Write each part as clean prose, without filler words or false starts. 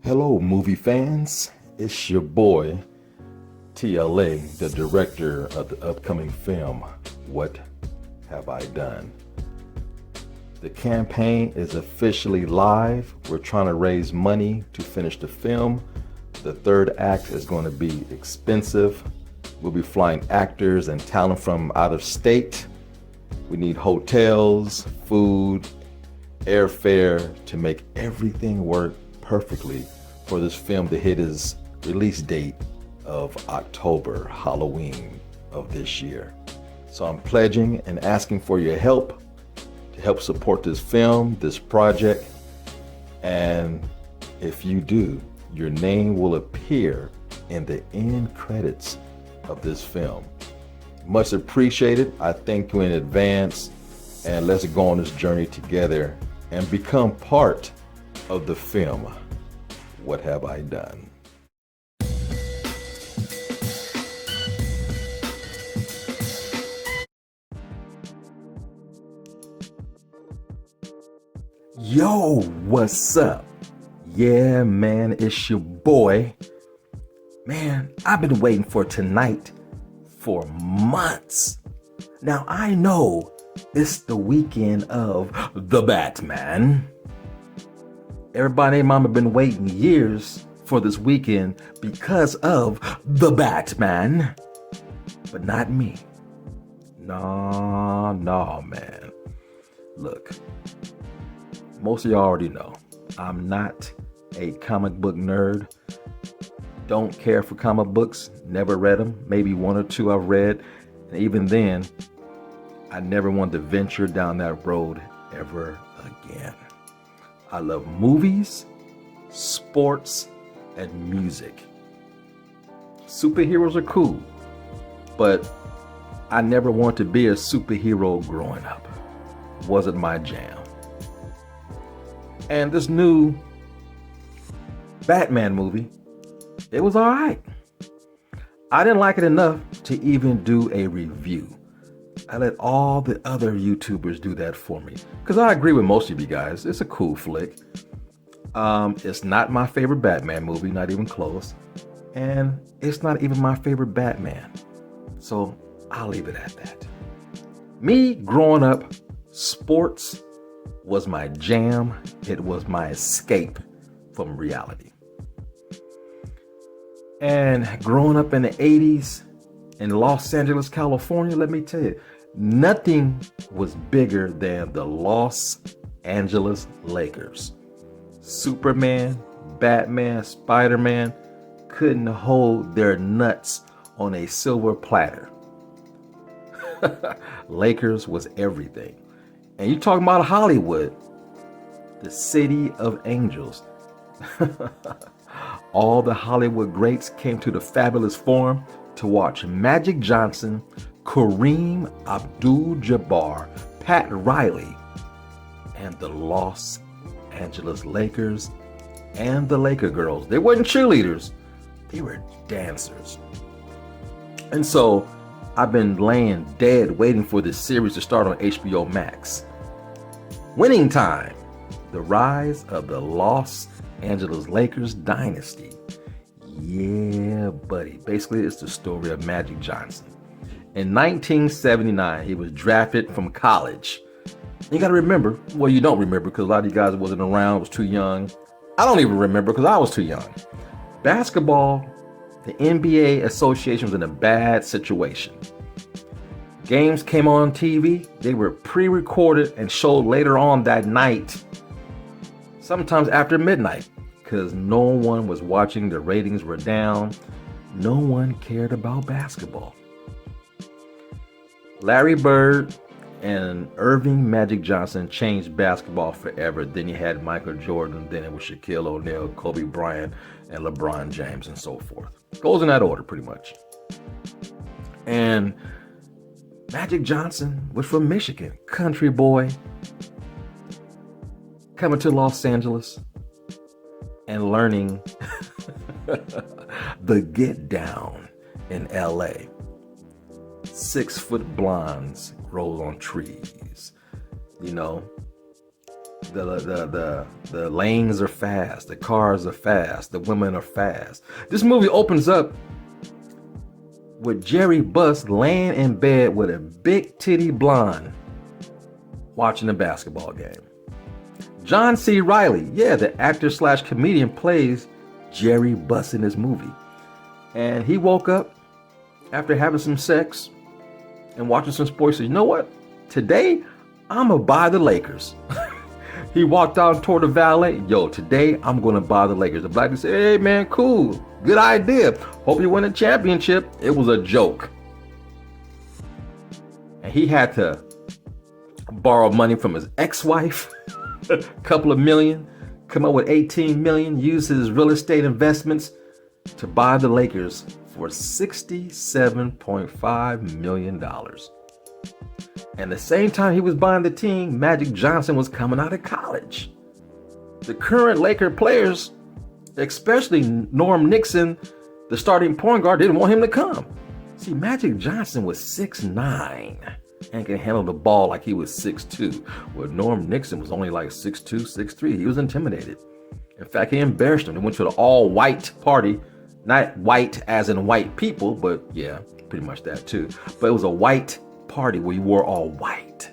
Hello, movie fans. It's your boy, TLA, the director of the upcoming film, What Have I Done? The campaign is officially live. We're trying to raise money to finish the film. The third act is going to be expensive. We'll be flying actors and talent from out of state. We need hotels, food, airfare to make everything work perfectly for this film to hit its release date of October, Halloween of this year. So I'm pledging and asking for your help to help support this film, this project. And if you do, your name will appear in the end credits of this film. Much appreciated. I thank you in advance, and let's go on this journey together and become part of the film, What Have I Done? Yo, what's up? Yeah, man, it's your boy. Man, I've been waiting for tonight for months. Now, I know it's the weekend of The Batman. Everybody and mama been waiting years for this weekend because of The Batman. But not me. No, man. Look, most of y'all already know I'm not a comic book nerd. Don't care for comic books. Never read them. Maybe one or two I've read. And even then, I never wanted to venture down that road ever again. I love movies, sports, and music. Superheroes are cool, but I never wanted to be a superhero growing up. Wasn't my jam. And this new Batman movie, it was all right. I didn't like it enough to even do a review. I let all the other YouTubers do that for me. Because I agree with most of you guys. It's a cool flick. It's not my favorite Batman movie, not even close. And it's not even my favorite Batman. So I'll leave it at that. Me growing up, sports was my jam. It was my escape from reality. And growing up in the 80s in Los Angeles, California, let me tell you, nothing was bigger than the Los Angeles Lakers. Superman, Batman, Spider-Man couldn't hold their nuts on a silver platter. Lakers was everything. And you talking about Hollywood, the city of angels. All the Hollywood greats came to the fabulous Forum to watch Magic Johnson, Kareem Abdul-Jabbar, Pat Riley, and the Los Angeles Lakers and the Laker girls. They weren't cheerleaders, they were dancers. And so I've been laying dead waiting for this series to start on HBO Max. Winning Time, the rise of the Los Angeles Lakers Dynasty. Yeah, buddy. Basically, it's the story of Magic Johnson. In 1979, he was drafted from college. You got to remember, well, you don't remember because a lot of you guys wasn't around, was too young. I don't even remember because I was too young. Basketball, the NBA Association was in a bad situation. Games came on TV, they were pre-recorded and showed later on that night, sometimes after midnight, because no one was watching, the ratings were down. No one cared about basketball. Larry Bird and Irving Magic Johnson changed basketball forever. Then you had Michael Jordan, then it was Shaquille O'Neal, Kobe Bryant, and LeBron James, and so forth. Goes in that order, pretty much. And Magic Johnson was from Michigan, country boy, coming to Los Angeles and learning the get down in LA. 6-foot blondes grow on trees. You know, The lanes are fast, the cars are fast, the women are fast. This movie opens up with Jerry Buss laying in bed with a big titty blonde watching a basketball game. John C. Reilly, the actor / comedian, plays Jerry Buss in this movie. And he woke up after having some sex and watching some sports. He said, you know what? Today, I'm going to buy the Lakers. He walked out toward the valet. Today, I'm going to buy the Lakers. The black dude said, hey, man, cool. Good idea. Hope you win a championship. It was a joke. And he had to borrow money from his ex-wife, a couple of million, come up with 18 million, use his real estate investments to buy the Lakers for $67.5 million. And the same time he was buying the team, Magic Johnson was coming out of college. The current Laker players, especially Norm Nixon, the starting point guard, didn't want him to come. See, Magic Johnson was 6'9" and can handle the ball like he was 6'2". Well, Norm Nixon was only like 6'2", 6'3". He was intimidated. In fact, he embarrassed him. They went to an all-white party. Not white as in white people, but yeah, pretty much that too. But it was a white party where you wore all white.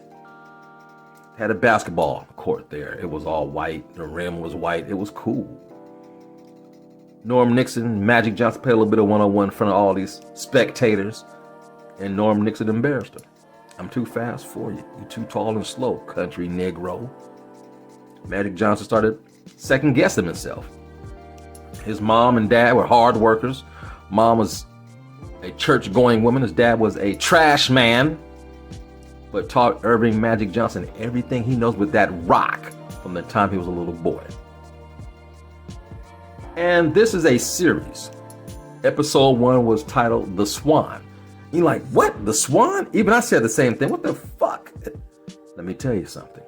Had a basketball court there. It was all white. The rim was white. It was cool. Norm Nixon, Magic Johnson played a little bit of one-on-one in front of all these spectators, and Norm Nixon embarrassed him. I'm too fast for you. You're too tall and slow, country Negro. Magic Johnson started second-guessing himself. His mom and dad were hard workers. Mom was a church-going woman. His dad was a trash man, but taught Irving Magic Johnson everything he knows with that rock from the time he was a little boy. And this is a series. Episode 1 was titled The Swan. You're like, what? The Swan? Even I said the same thing. What the fuck? Let me tell you something.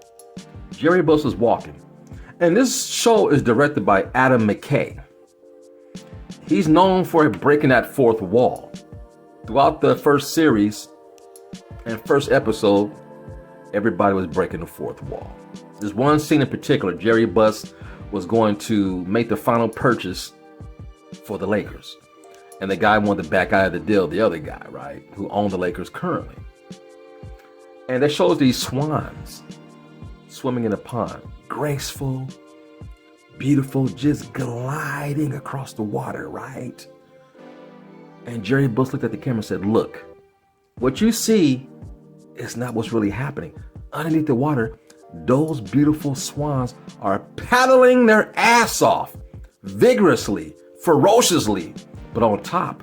Jerry Buss was walking. And this show is directed by Adam McKay. He's known for breaking that fourth wall. Throughout the first series and first episode, everybody was breaking the fourth wall. There's one scene in particular. Jerry Buss was going to make the final purchase for the Lakers. And the guy wanted to back out of the deal, the other guy, right, who owned the Lakers currently. And it shows these swans swimming in a pond. Graceful, beautiful, just gliding across the water, right? And Jerry Buss looked at the camera and said, look, what you see is not what's really happening. Underneath the water, those beautiful swans are paddling their ass off vigorously, ferociously, but on top,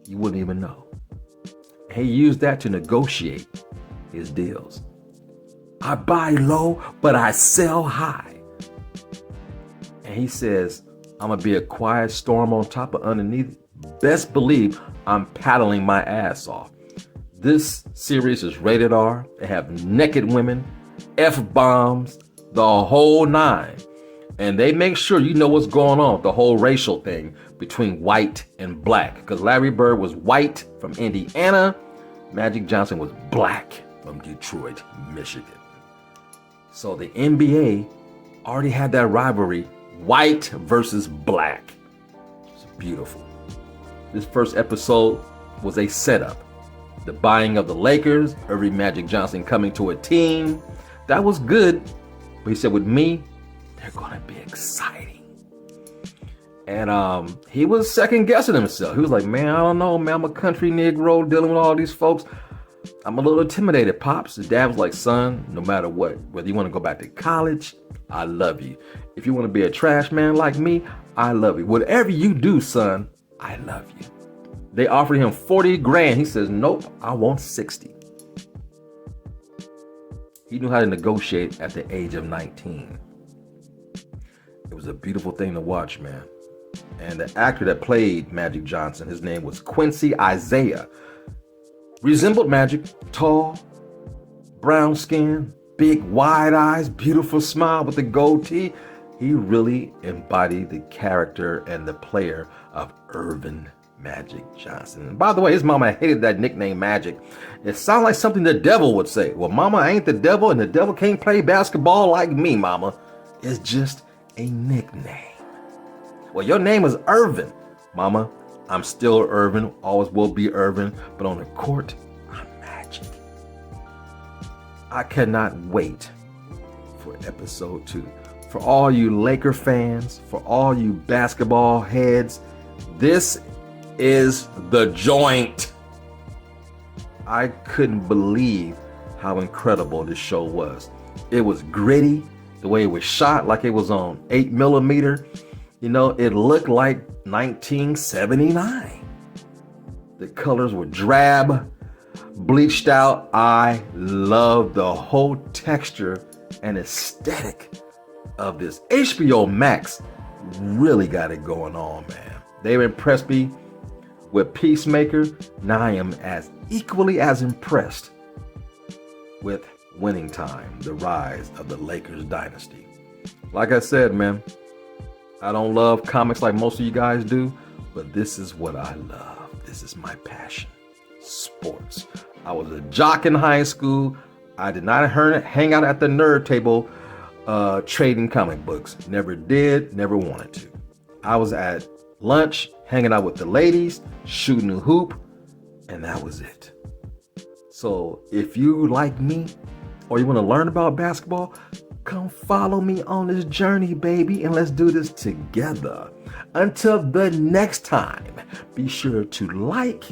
you wouldn't even know. He used that to negotiate his deals. I buy low, but I sell high. And he says, I'm going to be a quiet storm on top of underneath. Best believe I'm paddling my ass off. This series is rated R. They have naked women, F-bombs, the whole nine. And they make sure you know what's going on, the whole racial thing between white and black. Because Larry Bird was white from Indiana. Magic Johnson was black from Detroit, Michigan. So the NBA already had that rivalry, white versus black. It's beautiful. This first episode was a setup. The buying of the Lakers, Irving Magic Johnson coming to a team. That was good. But he said, with me, they're going to be exciting. And he was second guessing himself. He was like, man, I don't know, man. I'm a country Negro dealing with all these folks. I'm a little intimidated, Pops. His dad was like, son, no matter what, whether you want to go back to college, I love you. If you want to be a trash man like me, I love you. Whatever you do, son, I love you. They offered him 40 grand. He says, nope, I want 60. He knew how to negotiate at the age of 19. It was a beautiful thing to watch, man. And the actor that played Magic Johnson, his name was Quincy Isaiah. Resembled Magic, tall, brown skin, big wide eyes, beautiful smile with a goatee. He really embodied the character and the player of Irvin Magic Johnson. And by the way, his mama hated that nickname Magic. It sounds like something the devil would say. Well, mama, I ain't the devil, and the devil can't play basketball like me, mama. It's just a nickname. Well, your name is Irvin. Mama, I'm still Irvin, always will be Irvin, but on the court, I'm Magic. I cannot wait for episode 2. For all you Laker fans, for all you basketball heads, this is the joint. I couldn't believe how incredible this show was. It was gritty, the way it was shot, like it was on 8mm. You know, it looked like 1979. The colors were drab, bleached out. I love the whole texture and aesthetic of this. HBO Max really got it going on, man. They've impressed me with Peacemaker. Now I am as equally as impressed with Winning Time, the rise of the Lakers Dynasty. Like I said, man, I don't love comics like most of you guys do, but this is what I love. This is my passion. Sports. I was a jock in high school. I did not hang out at the nerd table trading comic books. Never did, never wanted to. I was at lunch, hanging out with the ladies, shooting a hoop, and that was it. So if you like me, or you want to learn about basketball, come follow me on this journey, baby, and let's do this together. Until the next time, be sure to like,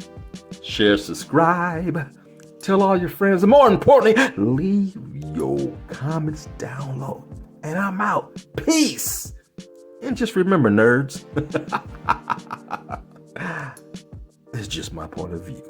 share, subscribe, tell all your friends, and more importantly, leave your comments down low. And I'm out. Peace. And just remember, nerds, it's just my point of view.